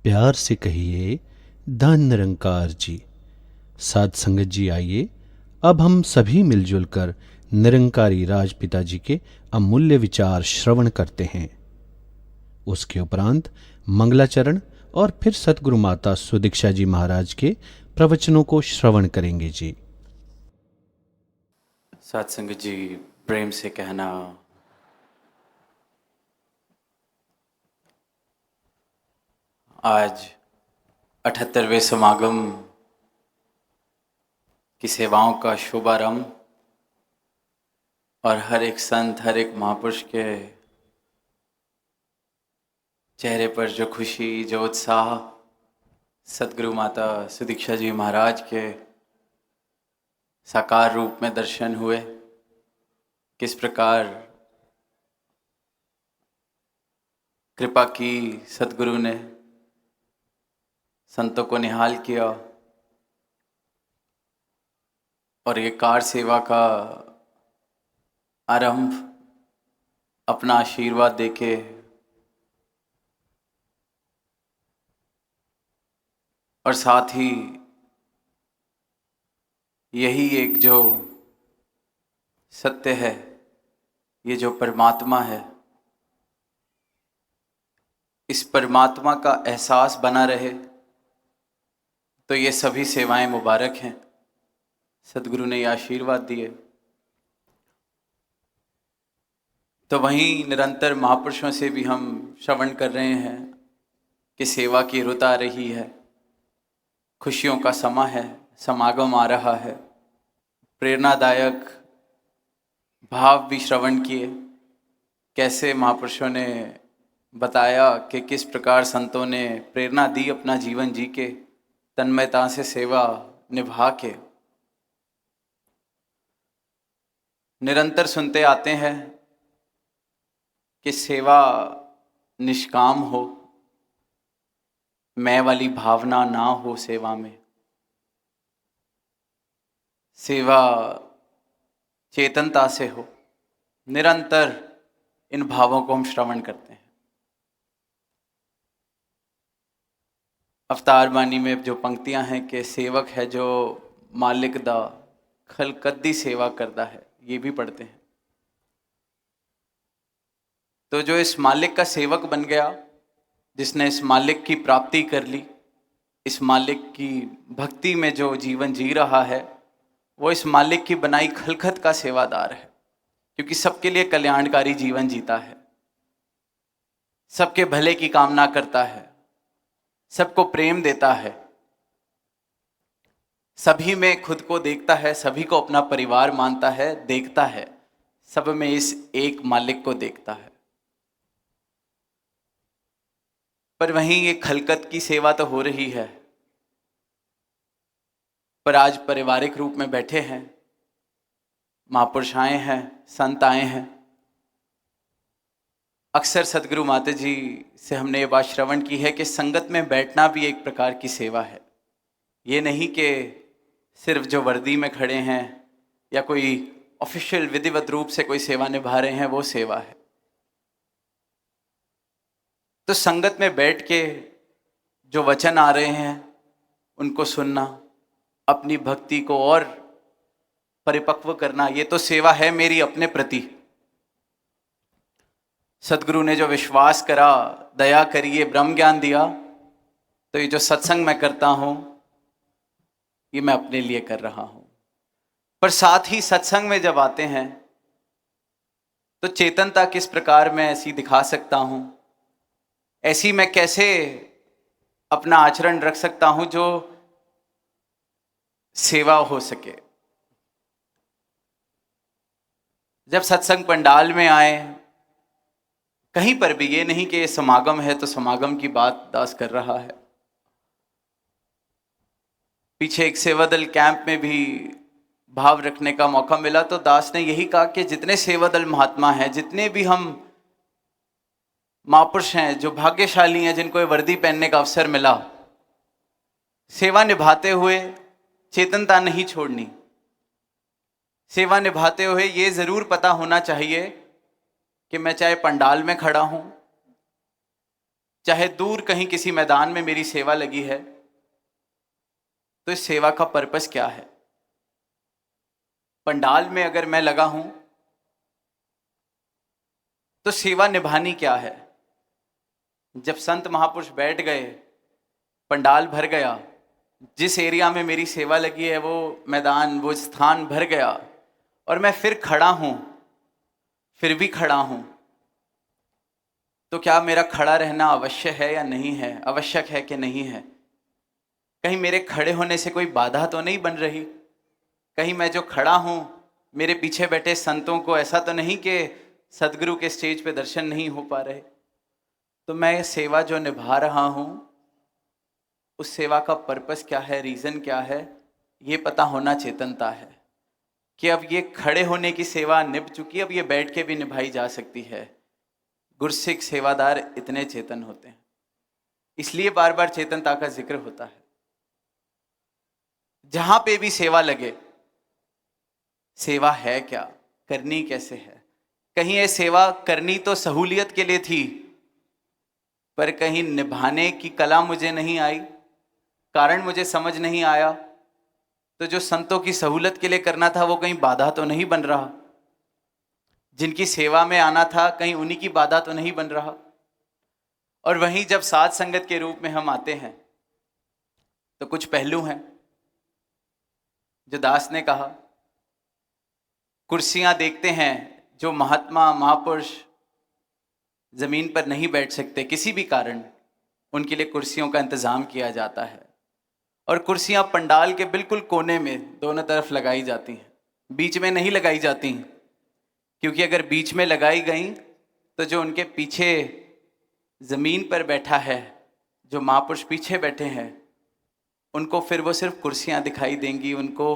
प्यार से कहिए धन निरंकार जी। साध संगत जी, आइए अब हम सभी मिलजुल कर निरंकारी राजपिता जी के अमूल्य विचार श्रवण करते हैं। उसके उपरांत मंगलाचरण और फिर सतगुरु माता सुदीक्षा जी महाराज के प्रवचनों को श्रवण करेंगे जी। सत्संग जी, प्रेम से कहना, आज 78वें समागम की सेवाओं का शुभारंभ और हर एक संत, हर एक महापुरुष के चेहरे पर जो खुशी, जो उत्साह, सतगुरु माता सुदीक्षा जी महाराज के साकार रूप में दर्शन हुए। किस प्रकार कृपा की सतगुरु ने, संतों को निहाल किया और ये कार सेवा का आरंभ अपना आशीर्वाद देके और साथ ही यही एक जो सत्य है, ये जो परमात्मा है, इस परमात्मा का एहसास बना रहे तो ये सभी सेवाएं मुबारक हैं। सतगुरु ने ये आशीर्वाद दिए। तो वहीं निरंतर महापुरुषों से भी हम श्रवण कर रहे हैं कि सेवा की रुत आ रही है, खुशियों का समा है, समागम आ रहा है। प्रेरणादायक भाव भी श्रवण किए, कैसे महापुरुषों ने बताया कि किस प्रकार संतों ने प्रेरणा दी अपना जीवन जी के, तन्मयता से सेवा निभा के। निरंतर सुनते आते हैं कि सेवा निष्काम हो, मैं वाली भावना ना हो सेवा में, सेवा चेतनता से हो। निरंतर इन भावों को हम श्रवण करते हैं। अवतार बानी में जो पंक्तियां हैं कि सेवक है जो मालिक दा खलकद्दी सेवा करता है, ये भी पढ़ते हैं। तो जो इस मालिक का सेवक बन गया, जिसने इस मालिक की प्राप्ति कर ली, इस मालिक की भक्ति में जो जीवन जी रहा है, वो इस मालिक की बनाई खलखत का सेवादार है, क्योंकि सबके लिए कल्याणकारी जीवन जीता है, सबके भले की कामना करता है, सबको प्रेम देता है, सभी में खुद को देखता है, सभी को अपना परिवार मानता है, देखता है, सब में इस एक मालिक को देखता है। पर वहीं ये खलकत की सेवा तो हो रही है, पर आज पारिवारिक रूप में बैठे हैं, महापुरुष आए हैं, संत आए हैं। अक्सर सतगुरु माता जी से हमने ये बात श्रवण की है कि संगत में बैठना भी एक प्रकार की सेवा है। ये नहीं कि सिर्फ जो वर्दी में खड़े हैं या कोई ऑफिशियल विधिवत रूप से कोई सेवा निभा रहे हैं वो सेवा है। तो संगत में बैठ के जो वचन आ रहे हैं उनको सुनना, अपनी भक्ति को और परिपक्व करना, ये तो सेवा है मेरी अपने प्रति। सतगुरु ने जो विश्वास करा, दया करी, ब्रह्म ज्ञान दिया, तो ये जो सत्संग मैं करता हूं ये मैं अपने लिए कर रहा हूं। पर साथ ही सत्संग में जब आते हैं तो चेतनता किस प्रकार मैं ऐसी दिखा सकता हूं, ऐसी मैं कैसे अपना आचरण रख सकता हूं जो सेवा हो सके। जब सत्संग पंडाल में आए, कहीं पर भी, ये नहीं कि ये समागम है तो समागम की बात दास कर रहा है। पीछे एक सेवादल कैंप में भी भाव रखने का मौका मिला तो दास ने यही कहा कि जितने सेवादल महात्मा हैं, जितने भी हम महापुरुष हैं, जो भाग्यशाली हैं जिनको ये वर्दी पहनने का अवसर मिला, सेवा निभाते हुए चेतनता नहीं छोड़नी। सेवा निभाते हुए ये जरूर पता होना चाहिए कि मैं चाहे पंडाल में खड़ा हूं, चाहे दूर कहीं किसी मैदान में मेरी सेवा लगी है, तो इस सेवा का पर्पस क्या है? पंडाल में अगर मैं लगा हूं तो सेवा निभानी क्या है? जब संत महापुरुष बैठ गए, पंडाल भर गया, जिस एरिया में मेरी सेवा लगी है वो मैदान, वो स्थान भर गया, और मैं फिर खड़ा हूं, फिर भी खड़ा हूं, तो क्या मेरा खड़ा रहना अवश्य है या नहीं है, आवश्यक है कि नहीं है? कहीं मेरे खड़े होने से कोई बाधा तो नहीं बन रही? कहीं मैं जो खड़ा हूं, मेरे पीछे बैठे संतों को ऐसा तो नहीं कि सदगुरु के स्टेज पे दर्शन नहीं हो पा रहे? तो मैं सेवा जो निभा रहा हूं, उस सेवा का पर्पस क्या है, रीज़न क्या है, ये पता होना चेतनता है। कि अब ये खड़े होने की सेवा निभ चुकी, अब ये बैठ के भी निभाई जा सकती है। गुरसिख सेवादार इतने चेतन होते हैं, इसलिए बार बार चेतनता का जिक्र होता है। जहां पे भी सेवा लगे, सेवा है क्या, करनी कैसे है? कहीं ये सेवा करनी तो सहूलियत के लिए थी, पर कहीं निभाने की कला मुझे नहीं आई, कारण मुझे समझ नहीं आया, तो जो संतों की सहूलत के लिए करना था वो कहीं बाधा तो नहीं बन रहा? जिनकी सेवा में आना था कहीं उन्हीं की बाधा तो नहीं बन रहा? और वहीं जब साध संगत के रूप में हम आते हैं तो कुछ पहलू हैं जो दास ने कहा। कुर्सियां देखते हैं, जो महात्मा महापुरुष जमीन पर नहीं बैठ सकते किसी भी कारण, उनके लिए कुर्सियों का इंतजाम किया जाता है, और कुर्सियां पंडाल के बिल्कुल कोने में दोनों तरफ लगाई जाती हैं, बीच में नहीं लगाई जाती हैं, क्योंकि अगर बीच में लगाई गई तो जो उनके पीछे जमीन पर बैठा है, जो महापुरुष पीछे बैठे हैं, उनको फिर वो सिर्फ कुर्सियां दिखाई देंगी, उनको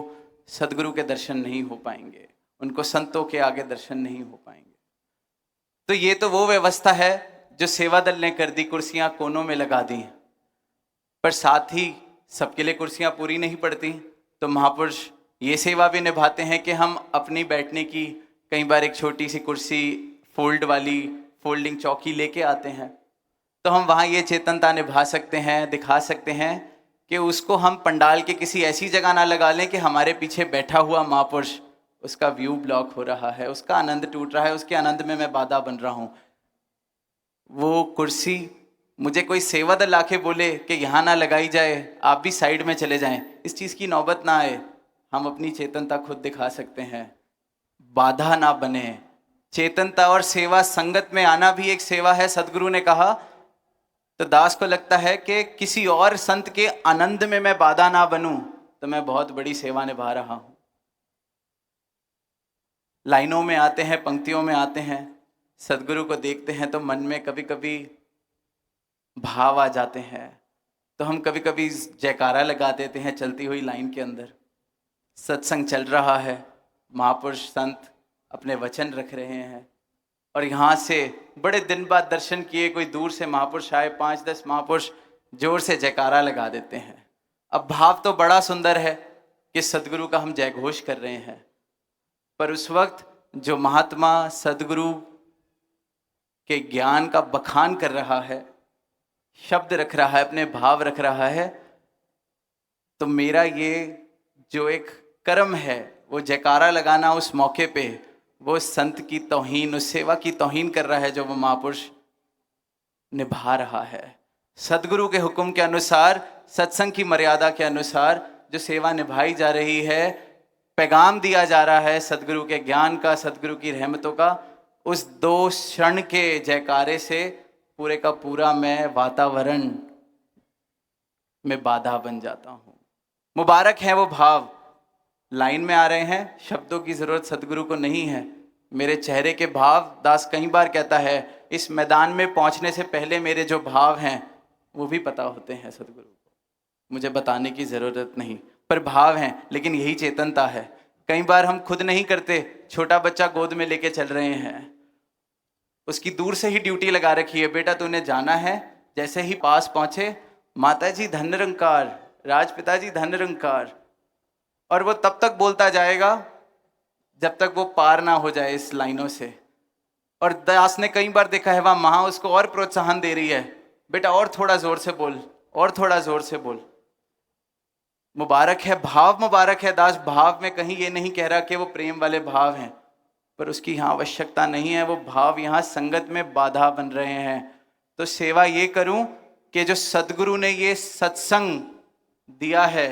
सदगुरु के दर्शन नहीं हो पाएंगे, उनको संतों के आगे दर्शन नहीं हो पाएंगे। तो ये तो वो व्यवस्था है जो सेवा दल ने कर दी, कुर्सियां कोनों में लगा दी, पर साथ ही सबके लिए कुर्सियां पूरी नहीं पड़ती। तो महापुरुष ये सेवा भी निभाते हैं कि हम अपनी बैठने की कई बार एक छोटी सी कुर्सी फोल्ड वाली फोल्डिंग चौकी लेके आते हैं, तो हम वहाँ ये चेतनता निभा सकते हैं, दिखा सकते हैं कि उसको हम पंडाल के किसी ऐसी जगह ना लगा लें कि हमारे पीछे बैठा हुआ महापुरुष, उसका व्यू ब्लॉक हो रहा है, उसका आनंद टूट रहा है, उसके आनंद में मैं बाधा बन रहा हूँ। वो कुर्सी मुझे कोई सेवा दल आके बोले कि यहाँ ना लगाई जाए, आप भी साइड में चले जाएं, इस चीज़ की नौबत ना आए। हम अपनी चेतनता खुद दिखा सकते हैं, बाधा ना बने। चेतनता और सेवा संगत में आना भी एक सेवा है, सदगुरु ने कहा। तो दास को लगता है कि किसी और संत के आनंद में मैं बाधा ना बनूं तो मैं बहुत बड़ी सेवा निभा रहा हूं। लाइनों में आते हैं, पंक्तियों में आते हैं, सदगुरु को देखते हैं तो मन में कभी कभी भाव आ जाते हैं, तो हम कभी कभी जयकारा लगा देते हैं चलती हुई लाइन के अंदर। सत्संग चल रहा है, महापुरुष संत अपने वचन रख रहे हैं, और यहाँ से बड़े दिन बाद दर्शन किए कोई दूर से महापुरुष आए, 5-10 महापुरुष जोर से जयकारा लगा देते हैं। अब भाव तो बड़ा सुंदर है कि सदगुरु का हम जयघोष कर रहे हैं, पर उस वक्त जो महात्मा सदगुरु के ज्ञान का बखान कर रहा है, शब्द रख रहा है, अपने भाव रख रहा है, तो मेरा ये जो एक कर्म है वो जयकारा लगाना उस मौके पे, वो संत की तौहीन, उस सेवा की तौहीन कर रहा है जो वो महापुरुष निभा रहा है। सदगुरु के हुक्म के अनुसार, सत्संग की मर्यादा के अनुसार जो सेवा निभाई जा रही है, पैगाम दिया जा रहा है सदगुरु के ज्ञान का, सदगुरु की रहमतों का, उस 2 क्षण के जयकारे से पूरे का पूरा मैं वातावरण में बाधा बन जाता हूँ। मुबारक है वो भाव, लाइन में आ रहे हैं, शब्दों की जरूरत सदगुरु को नहीं है, मेरे चेहरे के भाव। दास कई बार कहता है इस मैदान में पहुंचने से पहले मेरे जो भाव हैं वो भी पता होते हैं सदगुरु को, मुझे बताने की ज़रूरत नहीं, पर भाव हैं। लेकिन यही चेतनता है, कई बार हम खुद नहीं करते, छोटा बच्चा गोद में लेके चल रहे हैं, उसकी दूर से ही ड्यूटी लगा रखी है, बेटा तूने जाना है। जैसे ही पास पहुंचे, माता जी धन निरंकार, राजपिता जी धन निरंकार, और वो तब तक बोलता जाएगा जब तक वो पार ना हो जाए इस लाइनों से। और दास ने कई बार देखा है वहाँ माँ उसको और प्रोत्साहन दे रही है बेटा और थोड़ा जोर से बोल, और थोड़ा जोर से बोल। मुबारक है, भाव मुबारक है दास। भाव में कहीं ये नहीं कह रहा कि वो प्रेम वाले भाव हैं, पर उसकी यहाँ आवश्यकता नहीं है। वो भाव यहाँ संगत में बाधा बन रहे हैं। तो सेवा ये करूं कि जो सदगुरु ने ये सत्संग दिया है,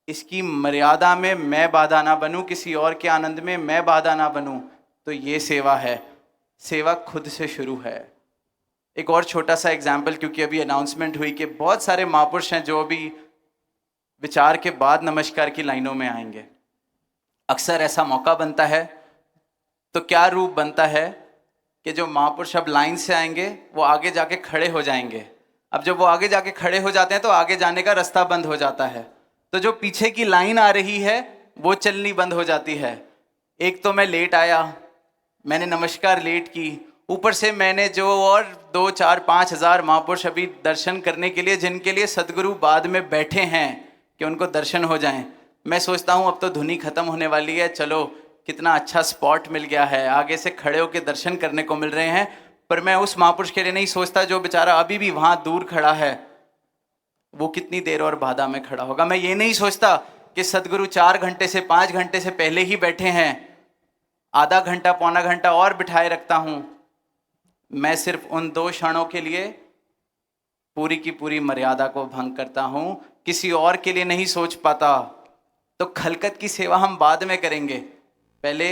इसकी मर्यादा में मैं बाधा ना बनूं, किसी और के आनंद में मैं बाधा ना बनूं। तो ये सेवा है। सेवा खुद से शुरू है। एक और छोटा सा एग्जाम्पल, क्योंकि अभी अनाउंसमेंट हुई कि बहुत सारे महापुरुष हैं जो अभी विचार के बाद नमस्कार की लाइनों में आएंगे। अक्सर ऐसा मौका बनता है, तो क्या रूप बनता है कि जो महापुरुष अब लाइन से आएंगे वो आगे जाके खड़े हो जाएंगे। अब जब वो आगे जाके खड़े हो जाते हैं तो आगे जाने का रास्ता बंद हो जाता है। तो जो पीछे की लाइन आ रही है वो चलनी बंद हो जाती है। एक तो मैं लेट आया, मैंने नमस्कार लेट की, ऊपर से मैंने जो और 2, 4, 5 हज़ार महापुरुष अभी दर्शन करने के लिए, जिनके लिए सदगुरु बाद में बैठे हैं कि उनको दर्शन हो जाएं। मैं सोचता हूँ अब तो धुनी खत्म होने वाली है, चलो कितना अच्छा स्पॉट मिल गया है, आगे से खड़े होकर दर्शन करने को मिल रहे हैं। पर मैं उस महापुरुष के लिए नहीं सोचता जो बेचारा अभी भी वहां दूर खड़ा है, वो कितनी देर और बाधा में खड़ा होगा। मैं ये नहीं सोचता कि सदगुरु 4 घंटे से 5 घंटे से पहले ही बैठे हैं, आधा घंटा पौना घंटा और बिठाए रखता हूं। मैं सिर्फ उन 2 क्षणों के लिए पूरी की पूरी मर्यादा को भंग करता हूं, किसी और के लिए नहीं सोच पाता। तो खलकत की सेवा हम बाद में करेंगे। पहले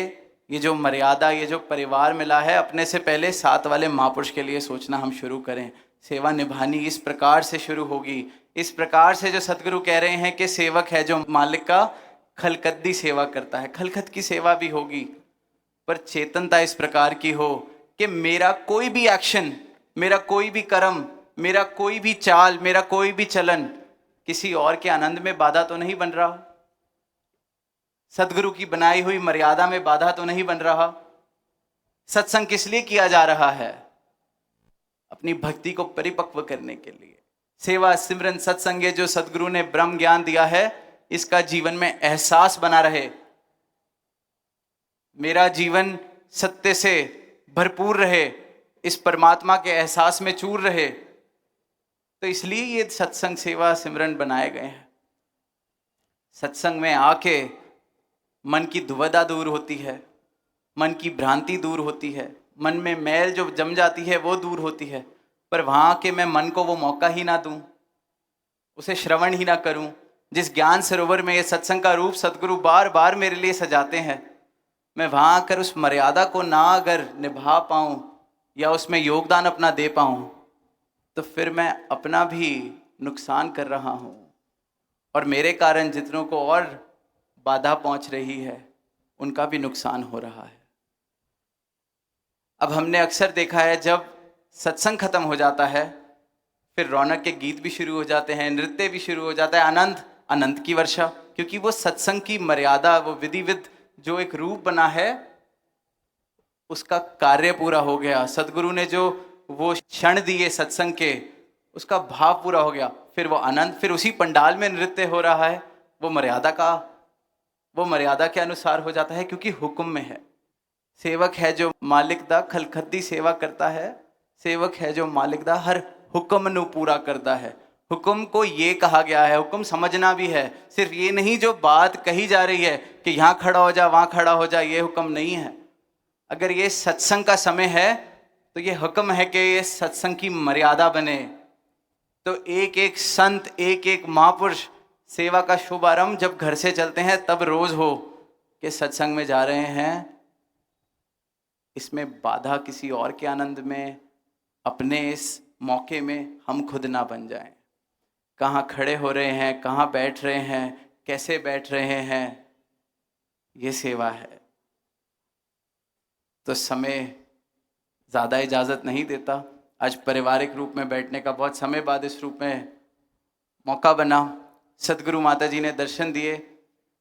ये जो मर्यादा, ये जो परिवार मिला है, अपने से पहले साथ वाले महापुरुष के लिए सोचना हम शुरू करें। सेवा निभानी इस प्रकार से शुरू होगी। इस प्रकार से जो सदगुरु कह रहे हैं कि सेवक है जो मालिक का खलकद्दी सेवा करता है। खलकत की सेवा भी होगी, पर चेतनता इस प्रकार की हो कि मेरा कोई भी एक्शन, मेरा कोई भी कर्म, मेरा कोई भी चाल, मेरा कोई भी चलन किसी और के आनंद में बाधा तो नहीं बन रहा, सदगुरु की बनाई हुई मर्यादा में बाधा तो नहीं बन रहा। सत्संग किस लिए किया जा रहा है? अपनी भक्ति को परिपक्व करने के लिए। सेवा, सिमरन, सत्संग, जो सदगुरु ने ब्रह्म ज्ञान दिया है, इसका जीवन में एहसास बना रहे, मेरा जीवन सत्य से भरपूर रहे, इस परमात्मा के एहसास में चूर रहे। तो इसलिए ये सत्संग, सेवा, सिमरन बनाए गए हैं। सत्संग में आके मन की दुविधा दूर होती है, मन की भ्रांति दूर होती है, मन में मैल जो जम जाती है वो दूर होती है। पर वहाँ के मैं मन को वो मौका ही ना दूं, उसे श्रवण ही ना करूं। जिस ज्ञान सरोवर में ये सत्संग का रूप सदगुरु बार बार मेरे लिए सजाते हैं, मैं वहाँ आकर उस मर्यादा को ना अगर निभा पाऊँ या उसमें योगदान अपना दे पाऊँ, तो फिर मैं अपना भी नुकसान कर रहा हूँ और मेरे कारण जितनों को और बाधा पहुँच रही है उनका भी नुकसान हो रहा है। अब हमने अक्सर देखा है जब सत्संग खत्म हो जाता है फिर रौनक के गीत भी शुरू हो जाते हैं, नृत्य भी शुरू हो जाता है, आनंद, आनंद की वर्षा। क्योंकि वो सत्संग की मर्यादा, वो विधिविध जो एक रूप बना है, उसका कार्य पूरा हो गया। सदगुरु ने जो वो क्षण दिए सत्संग के, उसका भाव पूरा हो गया। फिर वो आनंद, फिर उसी पंडाल में नृत्य हो रहा है, वो मर्यादा के अनुसार हो जाता है, क्योंकि हुक्म में है। सेवक है जो मालिक दा खलखद्दी सेवा करता है, सेवक है जो मालिक दा हर हुक्म नू पूरा करता है। हुक्म को ये कहा गया है, हुक्म समझना भी है, सिर्फ ये नहीं जो बात कही जा रही है कि यहाँ खड़ा हो जा, वहाँ खड़ा हो जा, ये हुक्म नहीं है। अगर ये सत्संग का समय है तो ये हुक्म है कि ये सत्संग की मर्यादा बने। तो एक एक संत, एक एक महापुरुष सेवा का शुभारंभ जब घर से चलते हैं तब रोज हो कि सत्संग में जा रहे हैं, इसमें बाधा किसी और के आनंद में, अपने इस मौके में हम खुद ना बन जाएं। कहाँ खड़े हो रहे हैं, कहाँ बैठ रहे हैं, कैसे बैठ रहे हैं, ये सेवा है। तो समय ज़्यादा इजाज़त नहीं देता। आज पारिवारिक रूप में बैठने का बहुत समय बाद इस रूप में मौका बना। सदगुरु माता जी ने दर्शन दिए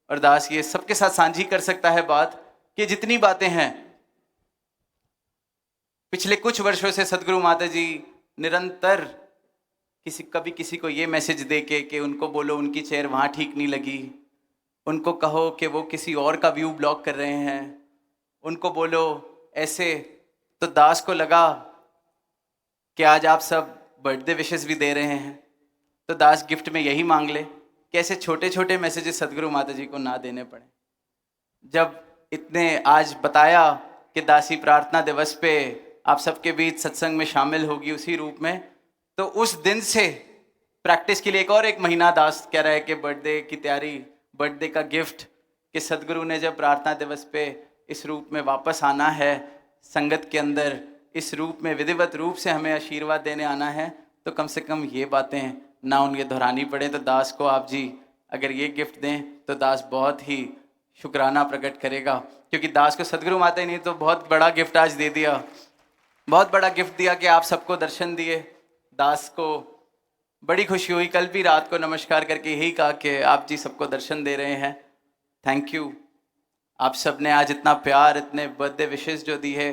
और दास ये सबके साथ साझी कर सकता है बात कि जितनी बातें हैं पिछले कुछ वर्षों से सदगुरु माता जी निरंतर कभी किसी को ये मैसेज दे के कि उनको बोलो उनकी चेयर वहाँ ठीक नहीं लगी, उनको कहो कि वो किसी और का व्यू ब्लॉक कर रहे हैं, उनको बोलो ऐसे। तो दास को लगा कि आज आप सब बर्थडे विशेस भी दे रहे हैं, तो दास गिफ्ट में यही मांग ले कि ऐसे छोटे छोटे मैसेजेस सदगुरु माता जी को ना देने पड़े। जब इतने आज बताया कि दासी प्रार्थना दिवस पे आप सबके बीच सत्संग में शामिल होगी उसी रूप में, तो उस दिन से प्रैक्टिस के लिए एक महीना दास कह रहा है कि बर्थडे की तैयारी, बर्थडे का गिफ्ट, कि सदगुरु ने जब प्रार्थना दिवस पे इस रूप में वापस आना है, संगत के अंदर इस रूप में विधिवत रूप से हमें आशीर्वाद देने आना है, तो कम से कम ये बातें ना उनके दोहरानी पड़े। तो दास को आप जी अगर ये गिफ्ट दें तो दास बहुत ही शुक्राना प्रकट करेगा, क्योंकि दास को सदगुरु माता ने तो बहुत बड़ा गिफ्ट आज दे दिया, बहुत बड़ा गिफ्ट दिया कि आप सबको दर्शन दिए। दास को बड़ी खुशी हुई, कल भी रात को नमस्कार करके यही कहा कि आप जी सबको दर्शन दे रहे हैं, थैंक यू। आप सब ने आज इतना प्यार, इतने बर्थडे विशेष जो दी है,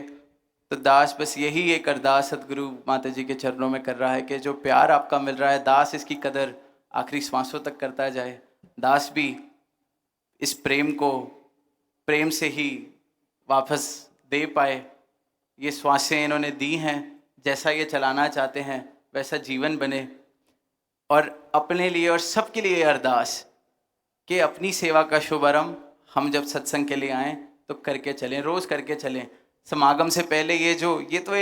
तो दास बस यही एक अरदास सदगुरु माता जी के चरणों में कर रहा है कि जो प्यार आपका मिल रहा है दास, इसकी कदर आखिरी सांसों तक करता जाए। दास भी इस प्रेम को प्रेम से ही वापस दे पाए। ये श्वासें इन्होंने दी हैं, जैसा ये चलाना चाहते हैं वैसा जीवन बने, और अपने लिए और सबके लिए अरदास कि अपनी सेवा का शुभारंभ हम जब सत्संग के लिए आएँ तो करके चलें, रोज़ करके चलें। समागम से पहले ये तो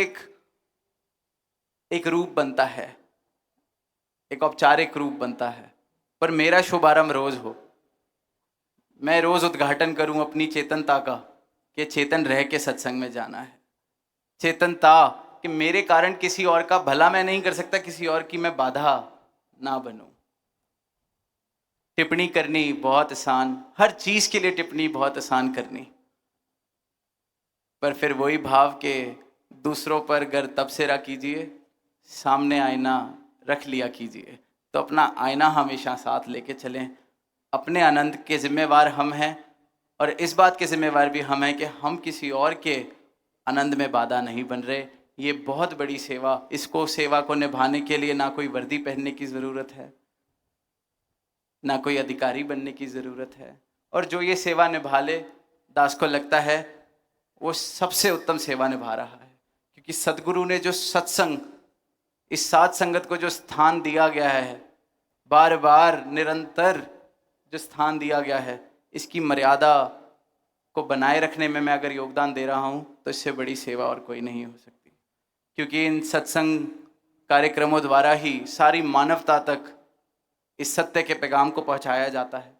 एक रूप बनता है, एक औपचारिक रूप बनता है, पर मेरा शुभारंभ रोज़ हो। मैं रोज़ उद्घाटन करूं अपनी चेतनता का कि चेतन रह के सत्संग में जाना है। चेतनता कि मेरे कारण किसी और का भला मैं नहीं कर सकता, किसी और की मैं बाधा ना बनूं। टिप्पणी करनी बहुत आसान, हर चीज़ के लिए टिप्पणी बहुत आसान करनी, पर फिर वही भाव के दूसरों पर गर तबसरा कीजिए, सामने आईना रख लिया कीजिए। तो अपना आईना हमेशा साथ लेके चलें। अपने आनंद के जिम्मेवार हम हैं, और इस बात के जिम्मेवार भी हम हैं कि हम किसी और के आनंद में बाधा नहीं बन रहे। ये बहुत बड़ी सेवा, इसको सेवा को निभाने के लिए ना कोई वर्दी पहनने की ज़रूरत है, ना कोई अधिकारी बनने की ज़रूरत है, और जो ये सेवा निभा ले, दास को लगता है वो सबसे उत्तम सेवा निभा रहा है। क्योंकि सदगुरु ने जो सत्संग, इस साथ संगत को जो स्थान दिया गया है, बार बार निरंतर जो स्थान दिया गया है, इसकी मर्यादा को बनाए रखने में मैं अगर योगदान दे रहा हूँ तो इससे बड़ी सेवा और कोई नहीं हो सकती। क्योंकि इन सत्संग कार्यक्रमों द्वारा ही सारी मानवता तक इस सत्य के पैगाम को पहुँचाया जाता है।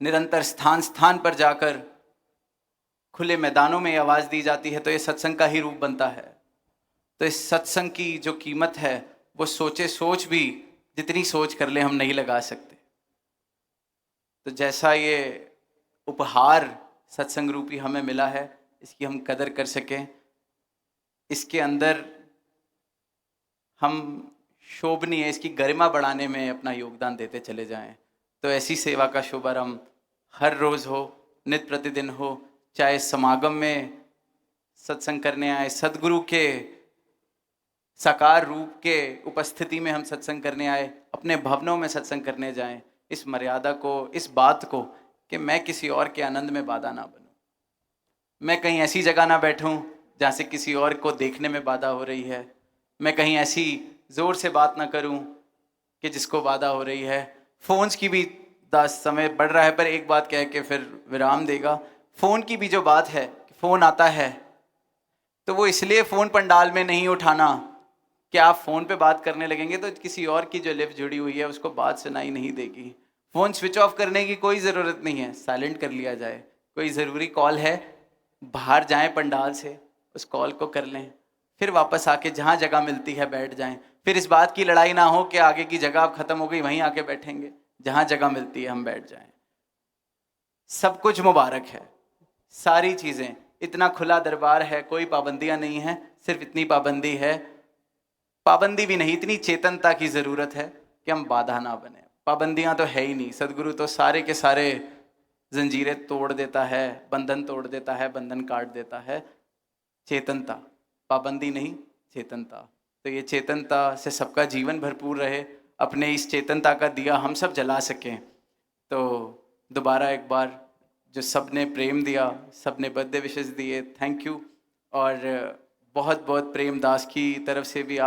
निरंतर स्थान स्थान पर जाकर खुले मैदानों में आवाज़ दी जाती है, तो ये सत्संग का ही रूप बनता है। तो इस सत्संग की जो कीमत है वो सोचे सोच भी जितनी सोच कर ले हम नहीं लगा सकते। तो जैसा ये उपहार सत्संग रूपी हमें मिला है, इसकी हम कदर कर सकें, इसके अंदर हम शोभनीय, इसकी गरिमा बढ़ाने में अपना योगदान देते चले जाएं। तो ऐसी सेवा का शुभारंभ हर रोज़ हो, नित्य प्रतिदिन हो, चाहे समागम में सत्संग करने आए, सदगुरु के साकार रूप के उपस्थिति में हम सत्संग करने आए, अपने भवनों में सत्संग करने जाएं। इस मर्यादा को, इस बात को कि मैं किसी और के आनंद में बाधा ना बनूं, मैं कहीं ऐसी जगह ना बैठूं जहाँ से किसी और को देखने में बाधा हो रही है, मैं कहीं ऐसी ज़ोर से बात ना करूं कि जिसको बाधा हो रही है। फ़ोन्स की भी समय बढ़ रहा है, पर एक बात कह के फिर विराम देगा। फ़ोन की भी जो बात है, फ़ोन आता है तो वो इसलिए फ़ोन पंडाल में नहीं उठाना कि आप फ़ोन पे बात करने लगेंगे तो किसी और की जो लिप जुड़ी हुई है उसको बात सुनाई नहीं देगी। फ़ोन स्विच ऑफ करने की कोई ज़रूरत नहीं है, साइलेंट कर लिया जाए। कोई ज़रूरी कॉल है, बाहर जाएं पंडाल से, उस कॉल को कर लें, फिर वापस आके जहाँ जगह मिलती है बैठ जाएं। फिर इस बात की लड़ाई ना हो कि आगे की जगह अब ख़त्म हो गई, वहीं आके बैठेंगे। जहाँ जगह मिलती है हम बैठ जाएं। सब कुछ मुबारक है, सारी चीज़ें, इतना खुला दरबार है, कोई पाबंदियां नहीं है। सिर्फ इतनी पाबंदी है, पाबंदी भी नहीं, इतनी चेतनता की ज़रूरत है कि हम बाधा ना बने। पाबंदियां तो है ही नहीं, सदगुरु तो सारे के सारे जंजीरें तोड़ देता है, बंधन तोड़ देता है, बंधन काट देता है। चेतनता, पाबंदी नहीं, चेतनता। तो ये चेतनता से सबका जीवन भरपूर रहे, अपने इस चेतनता का दिया हम सब जला सकें। तो दोबारा एक बार जो सब ने प्रेम दिया, सब ने बर्थडे विशेस दिए, थैंक यू। और बहुत बहुत प्रेम दास की तरफ से भी आप